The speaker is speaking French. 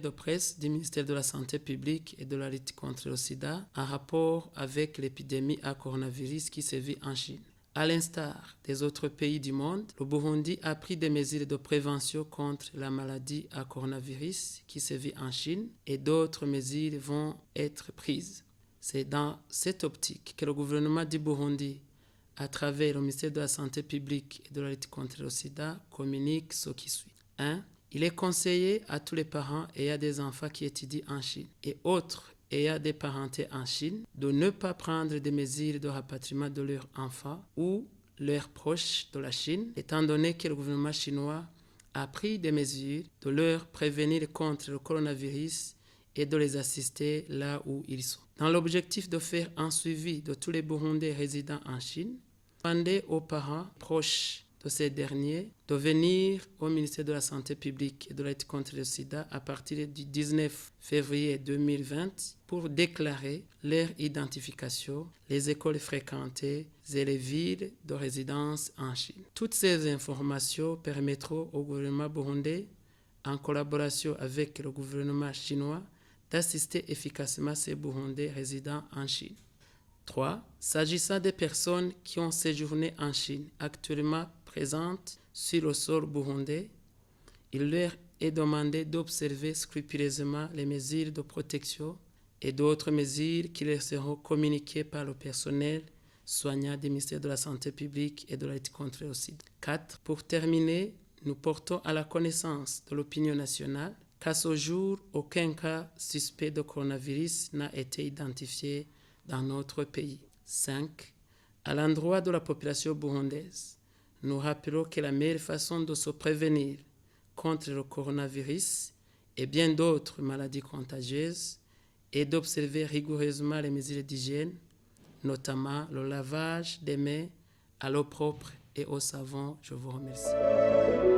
De presse du ministère de la Santé publique et de la lutte contre le sida en rapport avec l'épidémie à coronavirus qui sévit en Chine. À l'instar des autres pays du monde, le Burundi a pris des mesures de prévention contre la maladie à coronavirus qui sévit en Chine et d'autres mesures vont être prises. C'est dans cette optique que le gouvernement du Burundi, à travers le ministère de la Santé publique et de la lutte contre le sida, communique ce qui suit. 1. Il est conseillé à tous les parents ayant des enfants qui étudient en Chine et autres ayant des parentés en Chine de ne pas prendre des mesures de rapatriement de leurs enfants ou leurs proches de la Chine, étant donné que le gouvernement chinois a pris des mesures de leur prévenir contre le coronavirus et de les assister là où ils sont. Dans l'objectif de faire un suivi de tous les Burundais résidant en Chine, demandez aux parents proches de ces derniers de venir au ministère de la Santé publique et de la lutte contre le sida à partir du 19 février 2020 pour déclarer leur identification, les écoles fréquentées et les villes de résidence en Chine. Toutes ces informations permettront au gouvernement burundais, en collaboration avec le gouvernement chinois, d'assister efficacement ces Burundais résidant en Chine. 3. S'agissant des personnes qui ont séjourné en Chine actuellement présentes sur le sol burundais, il leur est demandé d'observer scrupuleusement les mesures de protection et d'autres mesures qui leur seront communiquées par le personnel soignant du ministère de la Santé publique et de la lutte contre le sida. 4. Pour terminer, nous portons à la connaissance de l'opinion nationale qu'à ce jour, aucun cas suspect de coronavirus n'a été identifié dans notre pays. 5. À l'endroit de la population burundaise, nous rappelons que la meilleure façon de se prévenir contre le coronavirus et bien d'autres maladies contagieuses est d'observer rigoureusement les mesures d'hygiène, notamment le lavage des mains à l'eau propre et au savon. Je vous remercie.